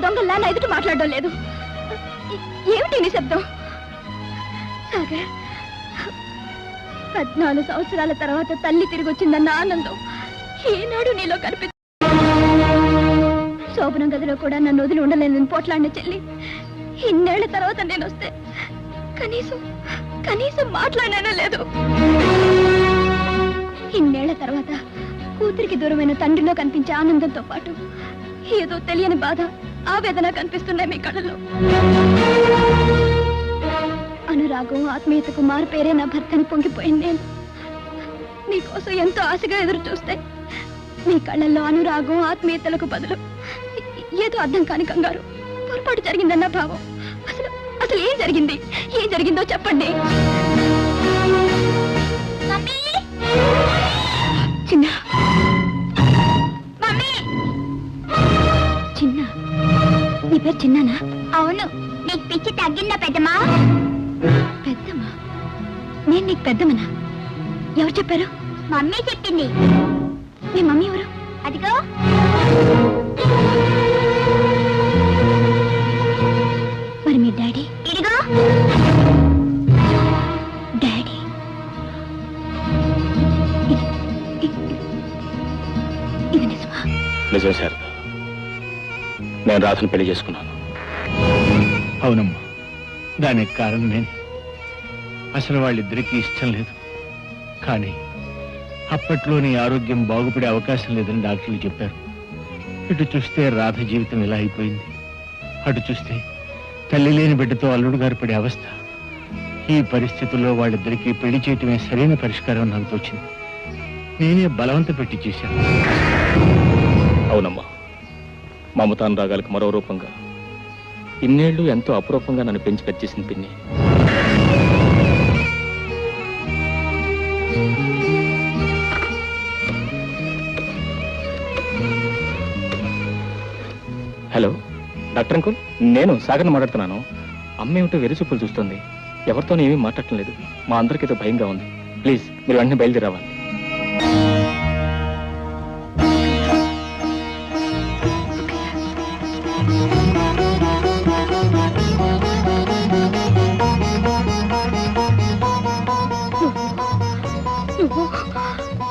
దొంగల్లా నా ఎదుట మాట్లాడడం లేదు. ఏమిటి నీ శబ్దం? సాగర్, 14 సంవత్సరాల తర్వాత తల్లి తిరిగి వచ్చిందన్న ఆనందం ఏనాడు నీలో కనిపి శోభనం గదిలో కూడా నన్ను వదిలి ఉండలేదని పోట్లాడిన చెల్లి ఇన్నేళ్ల తర్వాత నేను వస్తే కనీసం మాట్లాడానో లేదు. ఇన్నేళ్ల తర్వాత కూతురికి దూరమైన తండ్రిలో కనిపించే ఆనందంతో పాటు ఏదో తెలియని బాధ, ఆవేదన కనిపిస్తున్నాయి మీ కళ్ళలో. అనురాగం, ఆత్మీయతకు మారు పేరే నా భర్తని పొంగిపోయింది. నేను నీకోసం ఎంతో ఆశగా ఎదురు చూస్తే మీ కళ్ళల్లో అనురాగం, ఆత్మీయతలకు బదులు ఏదో అర్థం కాని కంగారు, పొరపాటు జరిగిందన్న భావం. అసలు ఏం జరిగిందో చెప్పండి. చిన్న నీ పేరు చిన్నానా? అవును. నీకు పిచ్చి తగ్గిందా పెద్దమ్మా? పెద్దమ్మా? నేను నీకు పెద్దమ్మనా? ఎవరు చెప్పారు? మమ్మీ చెప్పింది. మీ మమ్మీ ఎవరు? అదిగో. మరి మీ డాడీ? ఇదిగో. డాడీ ఇది నిజమా? నిజం సార్. నేను రాధను పెళ్లి చేసుకున్నాను. అవునమ్మా, దానికి కారణం నేను. అసలు వాళ్ళిద్దరికీ ఇష్టం లేదు. కానీ అప్పట్లో నీ ఆరోగ్యం బాగుపడే అవకాశం లేదని డాక్టర్లు చెప్పారు. ఇటు చూస్తే రాధ జీవితం ఇలా అయిపోయింది, అటు చూస్తే తల్లి లేని బిడ్డతో అల్లుడు గారు పడే అవస్థ. ఈ పరిస్థితుల్లో వాళ్ళిద్దరికీ పెళ్లి చేయటమే సరైన పరిష్కారం నాకు తోచింది. నేనే బలవంత పెట్టి చేశాను. అవునమ్మా, మమతానురాగాలకు మరో రూపంగా ఇన్నేళ్లు ఎంతో అపురూపంగా నన్ను పెంచి పెంచేసింది పిన్ని. హలో డాక్టర్ అంకుల్, నేను సాగర్ని మాట్లాడుతున్నాను. అమ్మ ఏమిటో వెర్రి చూపులు చూస్తుంది, ఎవరితోనూ ఏమీ మాట్లాడటం లేదు. మా అందరికీ ఏదో భయంగా ఉంది. ప్లీజ్ మీరు వెంటనే బయలుదేరి రావాలి.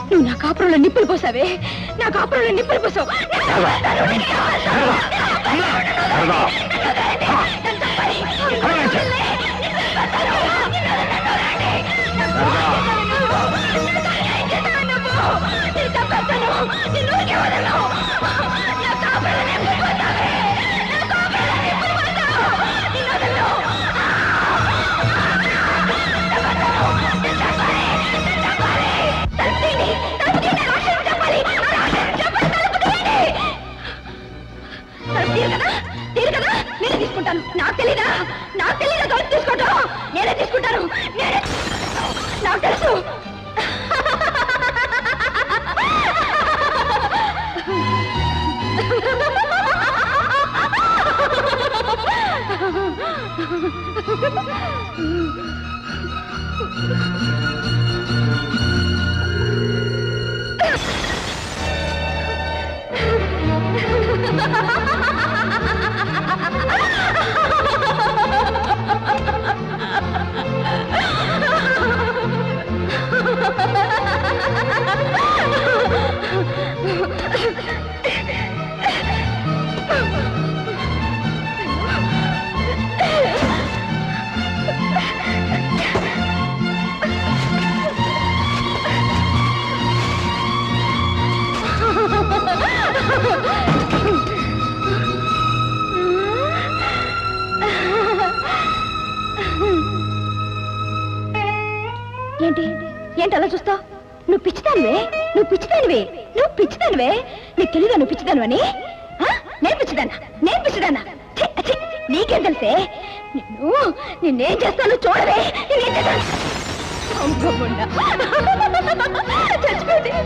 నువ్వు నా కాపురంలో నిప్పులు పోసావే, నా కాపురంలో నిప్పులు పోసావు. నేనే తీసుకుంటాను. నాకు తెలీదా దొరికి తీసుకుంటాను. నేనే తీసుకుంటాను. నాకు తెలుసు. ఏంటి అలా చూస్తావు? నువ్వు పిచ్చిదానివే. నీకు తెలీదా నువ్వు పిచ్చిదానివని? నేను పిచ్చిదానా? నీకేం తెలిసే? నిన్నేం చేస్తాను చూడవే.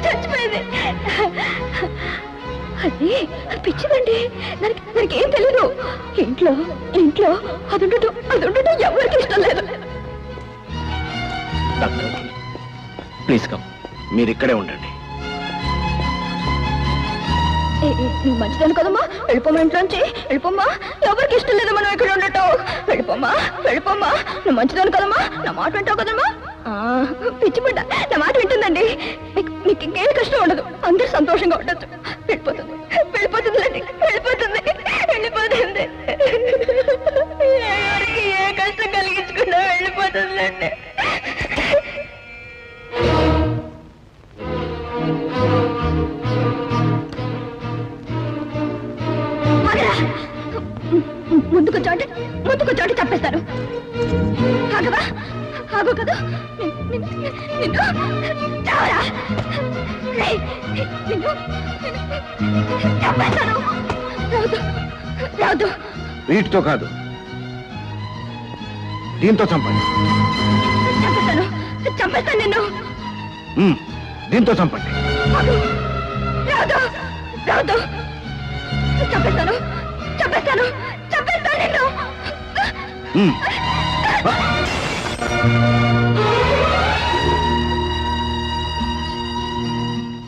చచ్చిపోయింది. అది పిచ్చిదండి. దానికి ఏం తెలీదు. ఇంట్లో అది ఉండటం ఎవరికి ఇష్టం లేదు. Doctor please come. మీరు ఇక్కడే ఉండండి. నువ్వు మంచిదాను కదమ్మా, వెళ్ళిపోమ్మా ఇంట్లోంచి, వెళ్ళిపోమ్మా. ఎవరికి ఇష్టం లేదు మనం ఇక్కడ ఉండటం. వెళ్ళిపోమ్మా, వెళ్ళిపోమ్మా. నువ్వు మంచిదాను కదమ్మా, నా మాట వింటావు కదమ్మా. పిచ్చిపడ్డ, నా మాట వింటుందండి. నీకు ఇంకేం కష్టం ఉండదు, అందరూ సంతోషంగా ఉండొచ్చు. వెళ్ళిపోతుంది, వెళ్ళిపోతుందిలేండి, వెళ్ళిపోతుంది, వెళ్ళిపోతుంది. ఎవరికి ఏ కష్టం కలిగించకుండా వెళ్ళిపోతుందిలేండి. ముందుకు చోటి తప్పేస్తాను. ఆగవా, ఆగో కదా. రాదు. వీటితో కాదు, దీంతో చంపండి. చంపేస్తాను నిన్ను. దీంతో చంపండి. రాదు, రాదు. చంపేస్తాను, చంపేస్తాను, చంపేస్తాను నిన్ను.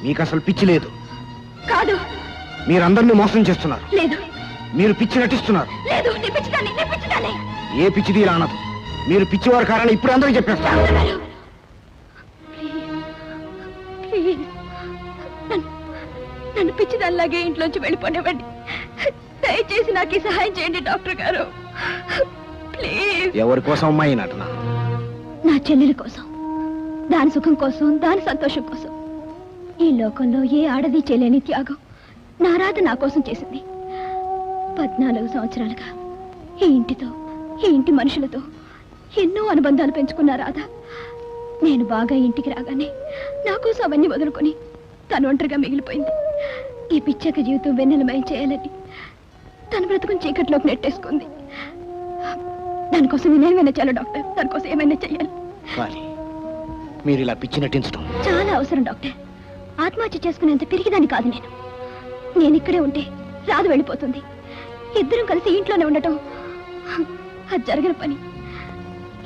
మీకు అసలు పిచ్చి లేదు. కాదు. మీరందరినీ మోసం చేస్తున్నారు. లేదు. మీరు పిచ్చి నటిస్తున్నారు. లేదు, నీ పిచ్చిదాన్ని, నీ పిచ్చిదాన్ని. ఏ పిచ్చిది ఇలా అనదు. మీరు పిచ్చివారు కారని ఇప్పుడు అందరూ చెప్పేస్తారు. నన్ను పిచ్చిదానిలాగే ఇంట్లోంచి వెళ్ళిపోనివ్వండి. దయచేసి నాకు ఈ సహాయం చేయండి డాక్టర్ గారు, ప్లీజ్. ఎవరి కోసం అమ్మాయి నటన? నా చెల్లెల కోసం, దాని సుఖం కోసం, దాని సంతోషం కోసం. ఈ లోకంలో ఏ ఆడది చేయలేని త్యాగం నా రాధ నా కోసం చేసింది. 14 సంవత్సరాలుగా ఈ ఇంటితో, ఈ ఇంటి మనుషులతో ఎన్నో అనుబంధాలు పెంచుకున్న రాధ నేను బాగా ఇంటికి రాగానే నా కోసం అవన్నీ వదులుకొని తను ఒంటరిగా మిగిలిపోయింది. ఈ పిచ్చక జీవితం వెన్నెలమయం చేయాలని తన బ్రతుకుని చీకట్లోకి నెట్టేసుకుంది. దానికోసం నేనేమైనా చేయాలి డాక్టర్, దానికోసం ఏమైనా చెయ్యాలి. మీరు ఇలా పిచ్చి నటించడం చాలా అవసరం డాక్టర్. ఆత్మహత్య చేసుకునేంత పిరిగిదాన్ని కాదు నేను. నేను ఇక్కడే ఉంటే రాదు వెళ్ళిపోతుంది. ఇద్దరం కలిసి ఇంట్లోనే ఉండటం అది జరగని పని.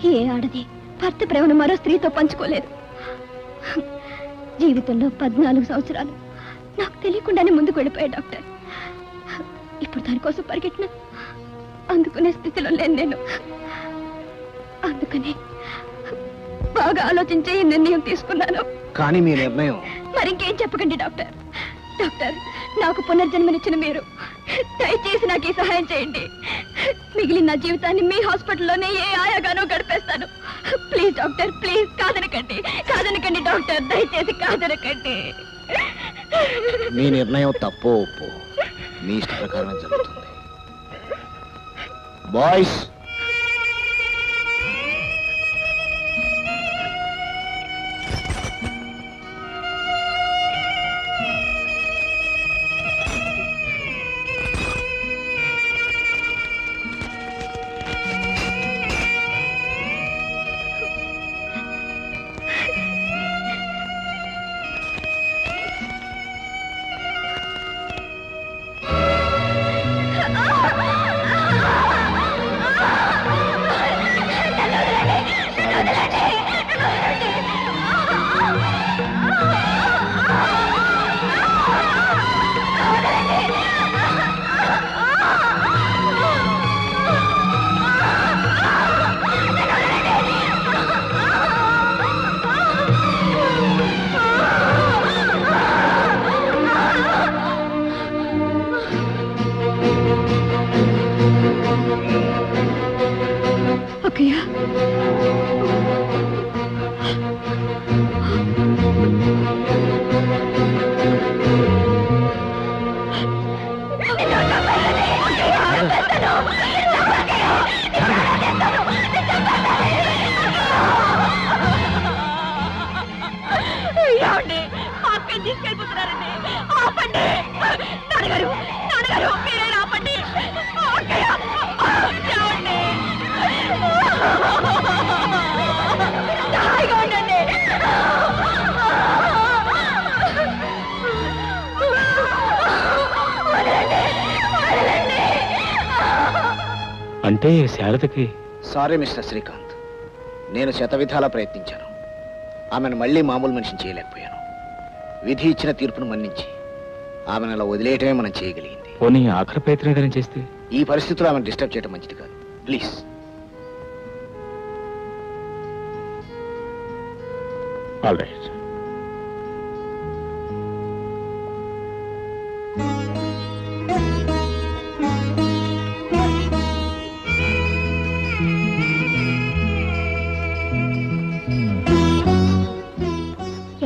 ఏ ఆడది భర్త ప్రేమను మరో స్త్రీతో పంచుకోలేదు. జీవితంలో 14 సంవత్సరాలు నాకు తెలియకుండానే ముందుకు వెళ్ళిపోయాడు డాక్టర్. ఇప్పుడు దానికోసం పరిగెట్టిన అందుకునే స్థితిలో లేను నేను. అందుకని బాగా ఆలోచించే ఈ నిర్ణయం తీసుకున్నాను. కానీ మీ నిర్ణయం మరింకేం చెప్పకండి డాక్టర్. డాక్టర్, నాకు పునర్జన్మనిచ్చిన మీరు దయచేసి నాకు ఈ సహాయం చేయండి. మిగిలిన నా జీవితాన్ని మీ హాస్పిటల్లోనే ఏ ఆయాగానో గడిపేస్తాను. Please doctor, please. కాదనకండి, కాదనకండి డాక్టర్, దయచేసి కాదనకండి. మీ నిర్ణయం తప్పో ఒప్పో మీ ఇష్ట ప్రకారం జరుగుతుంది. బాయ్స్, తీసుకెళ్ళిపోతున్నారండి. ఆపండి నాన్నగారు, నాన్నగారు మీరే ఆపండి. హాయిగా ఉండండి. అంటే శారదకి సారీ మిస్టర్ శ్రీకాంత్, నేను శతవిధాలా ఆమెను అలా వదిలేయటమే మనం చేయగలిగింది. పోనీ ఆఖరి ప్రయత్నం ఏదైనా చేస్తే? ఈ పరిస్థితిలో ఆమెను డిస్టర్బ్ చేయడం మంచిది కాదు. ప్లీజ్. All right.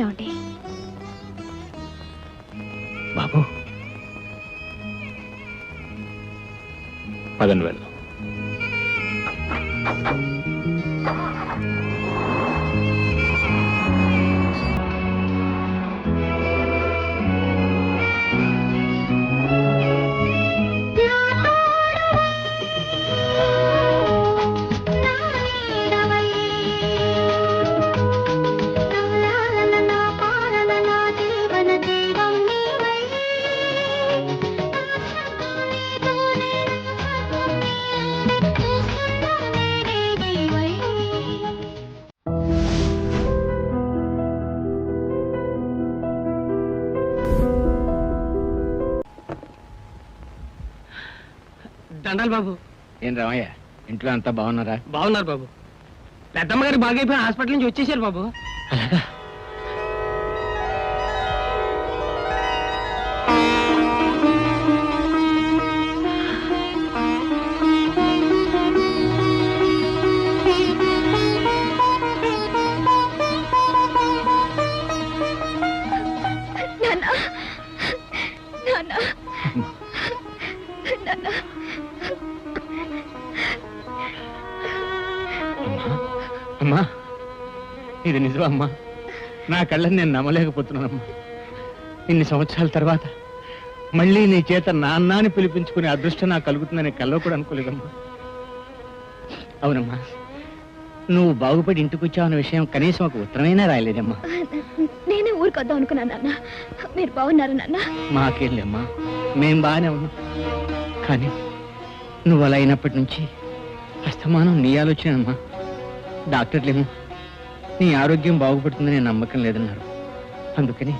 ఏమండి? బాబు, పదండి వెళ్దాం. దండాలి బాబు. ఏం రామయ్య, ఇంట్లో అంతా బాగున్నారా? బాగున్నారు బాబు. పెద్దమ్మ గారు బాగైపోయి హాస్పిటల్ నుంచి వచ్చేసారు బాబు. అలాగా? నాన్న, నాన్న, నాన్న. అమ్మా, ఇది నిజమమ్మా? నా కళ్ళని నేను నమ్మలేకపోతున్నానమ్మా. ఇన్ని సంవత్సరాల తర్వాత మళ్ళీ నీ చేత నాన్న అని పిలిపించుకునే అదృష్టం నాకు కలుగుతుందని కల్లో కూడా అనుకోలేదమ్మా. అవునమ్మా, నువ్వు బాగుపడి ఇంటికి వచ్చావన్న విషయం కనీసం ఒక ఉత్తరమైనా రాయలేదమ్మా. నేనే ఊరికొద్దాం అనుకున్నాను నాన్న. మీరు బాగున్నారు నాన్న? మాకేళ్ళమ్మా, మేం బాగానే ఉన్నాం. కానీ నువ్వు అలా అయినప్పటి నుంచి అస్తమానం నీ ఆలోచన అమ్మా. డాక్టర్లేమో నీ ఆరోగ్యం బాగుపడుతుందని నమ్మకం లేదన్నారు. అందుకని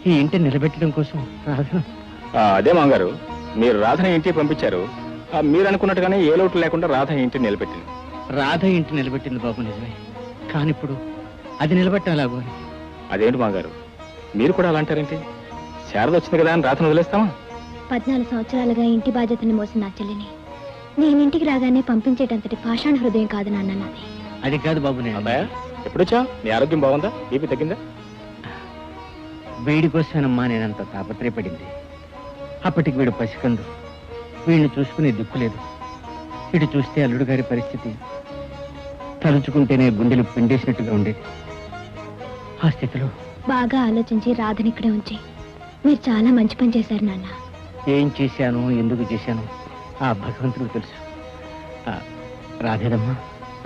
ఈ ఇంటిని నిలబెట్టడం కోసం రాధను. అదే మామగారు, మీరు రాధని ఇంటికి పంపించారు. మీరు అనుకున్నట్టుగానే ఏ లోటు లేకుండా రాధ ఇంటిని నిలబెట్టింది. రాధ ఇంటి నిలబెట్టింది బాబు, నిజమే. కానీ ఇప్పుడు అది నిలబెట్టడం ఎలాగో అని. అదేంటి మామగారు, మీరు కూడా అలా అంటారేంటి? శారద వచ్చింది కదా అని రాధను వదిలేస్తామా? 14 సంవత్సరాలుగా ఇంటి బాధ్యతని మోసిన నా చెల్లిని నేను ఇంటికి రాగానే పంపించేటంతటి పాషాణ హృదయం కాదు నాన్న నాది. అది కాదు బాబు, నేను అబ్బాయా ఎప్పుడొచ్చా? నీ ఆరోగ్యం బాగుందా? బీపీ తగ్గిందా? వీడి కోసమేనమ్మా నేనంత తాపత్రయపడింది. అప్పటికి వీడు పసికందు, వీడిని చూసుకునే దిక్కు లేదు. వీడు చూస్తే అల్లుడు గారి పరిస్థితి తలుచుకుంటేనే గుండెలు పిండేసినట్టుగా ఉండేది. ఆ స్థితిలో బాగా ఆలోచించి రాధని ఇక్కడే ఉంచి మీరు చాలా మంచి పని చేశారు నాన్న. ఏం చేశాను, ఎందుకు చేశాను ఆ భగవంతుడికి తెలుసు. రాధేదమ్మా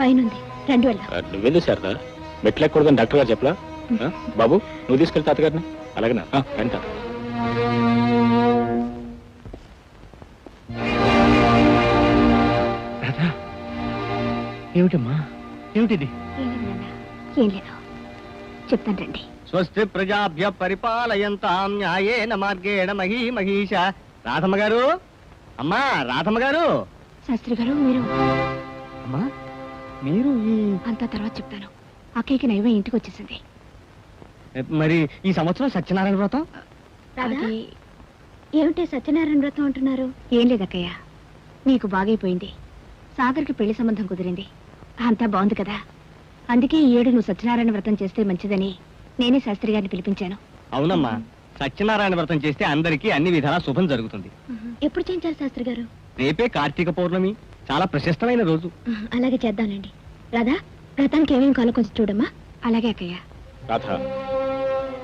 పైనుంది, రండి వెళ్దాం. నువ్వేందు శారద మెట్లు ఎక్కకూడదని డాక్టర్ గారు చెప్పలా? బాబు నువ్వు తీసుకెళ్తా తాతగారిని. అలాగేనా? వెంట రాధా, ఏమిటమ్మా, ఏమిటిది? ఏం లేదు నాన్న, ఏం లేదు. చెప్తాను రండి. స్వస్తి ప్రజాభ్య పరిపాలయంతాం న్యాయేన మార్గేణ మహీమహీష. రాధమ్మ గారు, అమ్మా రాధమ్మ గారు. శాస్త్రి గారు, మీరు అమ్మా మీరు ఈ అంతా తర్వాత చెప్తాను. అక్కయ్యకి నైవే ఇంటికి వచ్చేసింది. మరి ఈ సంవత్సరం సత్యనారాయణ వ్రతం అది ఏమిటి సత్యనారాయణ వ్రతం అంటున్నారు? ఏం లేదు అక్కయ్య, నీకు బాగైపోయింది. సాగర్కి పెళ్లి సంబంధం కుదిరింది. అంతా బాగుంది కదా. అందుకే ఈ ఏడు నువ్వు సత్యనారాయణ వ్రతం చేస్తే మంచిదని నేనే శాస్త్రి గారిని పిలిపించాను. అవునమ్మా, సత్యనారాయణ వ్రతం చేస్తే అందరికీ అన్ని విధాలా శుభం జరుగుతుంది. ఎప్పుడు చేయించాలి శాస్త్రి గారు? రేపే కార్తీక పౌర్ణమి, చాలా ప్రశస్తమైన రోజు. అలాగే చేద్దానండి. రాధా, వ్రతానికి ఏమేమి కాలో కొంచెం చూడమ్మా. అలాగే అక్కయ్య. రాధ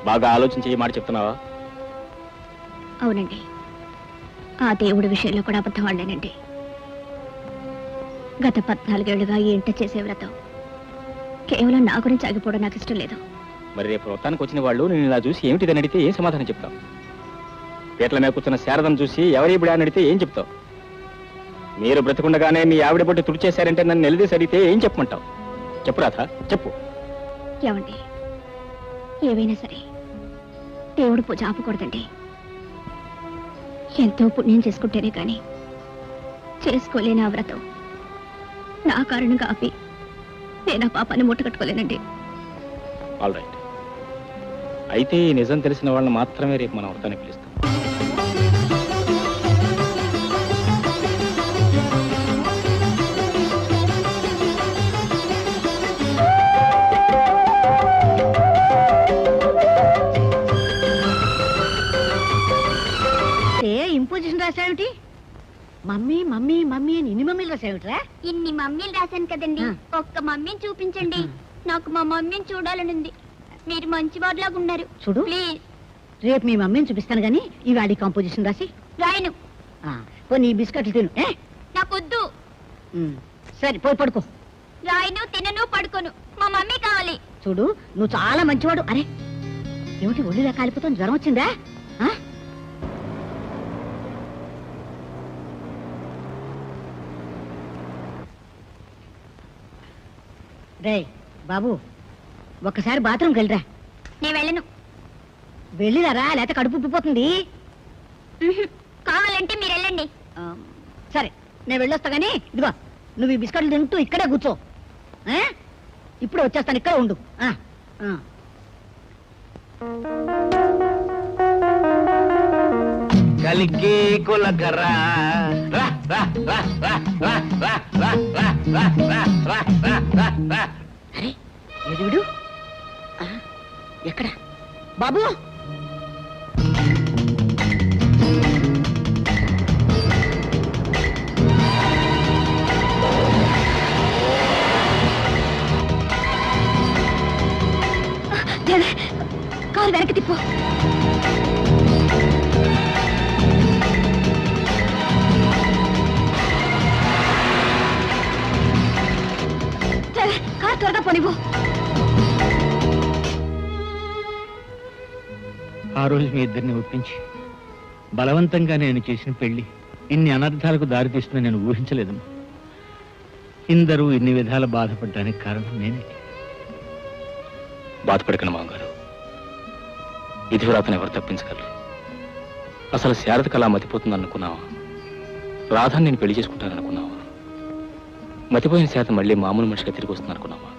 బాగా ఆలోచించి ఈ మాట చెప్తున్నావా? అవునండి, ఆ దేవుడి విషయంలో కూడా అబద్ధం వాళ్ళేనండి. గత 14 ఏళ్లుగా ఈ ఇంట చేసే వ్రతం కేవలం నా గురించి ఆగిపోవడం నాకు ఇష్టం లేదు. మరి రేపు వ్రతానికి వచ్చిన వాళ్ళు నేను ఇలా చూసి ఏమిటిదని అడిగితే ఏం సమాధానం చెప్తావు? పీటల మీద కూర్చున్న శారదను చూసి ఎవరి బిడా అని అడిగితే ఏం చెప్తావు? మీరు బ్రతకుండగానే మీ ఆవిడ పొట్టి తుడిచేశారంటే నన్ను నిలదీసి అడిగితే ఏం చెప్పమంటావు? చెప్పు రాధ, చెప్పు. ఏమండి, ఏవైనా సరే దేవుడు పూజ ఆపకూడదండి. ఎంతో పుణ్యం చేసుకుంటేనే కానీ చేసుకోలేని ఆ వ్రతం నా కారణంగా ఆపి నేను ఆ పాపాన్ని మూటగట్టుకోలేనండి. All right. అయితే ఈ నిజం తెలిసిన వాళ్ళని మాత్రమే రేపు మనం వ్రతానికి పిలుస్తాం. ఇంపోజిషన్ రాసావిటి? మమ్మీ మమ్మీ మమ్మీ అని ఇన్ని మమ్మీలు రాసావిట్రా? ఇన్ని మమ్మీలు రాశాను కదండి, ఒక్క మమ్మీని చూపించండి. నాకు మా మమ్మీని చూడాలనుంది. మీరు మంచి వాడిలాగా ఉన్నారు. చూడు, ప్లీజ్. రేపు మీ మమ్మీని చూపిస్తాను గానీ ఇవాడి కాంపోజిషన్ రాసి రాయను. కొన్ని బిస్కెట్లు తిను. నాకొద్దు. సరే పోయి పడుకో. రాయను, తినను, పడుకోను. మా మమ్మీ కావాలి. చూడు, నువ్వు చాలా మంచివాడు. అరే ఏమిటి ఒళ్ళిలా కాలిపోతాం? జ్వరం వచ్చిందా? రే బాబు, ఒక్కసారి బాత్రూమ్కి వెళ్ళరా. నేను వెళ్ళను. వెళ్ళిరారా, లేకపోతే కడుపు ఉబ్బిపోతుంది. కావాలంటే మీరు వెళ్ళండి. సరే నేను వెళ్ళొస్తా గానీ ఇదిగో నువ్వు ఈ బిస్కెట్లు తింటూ ఇక్కడే కూర్చో. ఇప్పుడు వచ్చేస్తాను, ఇక్కడ ఉండు. కలికి కులకరా అరే ఎదుడు ఎక్కడ బాబు? కారు వెనక్కి తిప్పు. కారు త్వరగా పోనివ్వు. ఆ రోజు మీ ఇద్దరిని ఒప్పించి బలవంతంగా నేను చేసిన పెళ్లి ఇన్ని అనర్థాలకు దారితీస్తుందని నేను ఊహించలేదమ్మా. ఇందరూ ఇన్ని విధాల బాధపడడానికి కారణం నేనే. బాధపడకండి మామగారు, విధివ్రాతను ఎవరు తప్పించగలరు? అసలు శారదకు అలా మతిపోతుంది అనుకున్నావా? రాధాన్ని నేను పెళ్లి చేసుకుంటాను అనుకున్నావా? మతిపోయిన శారద మళ్ళీ మామూలు మనిషిగా తిరిగి వస్తుంది అనుకున్నావా?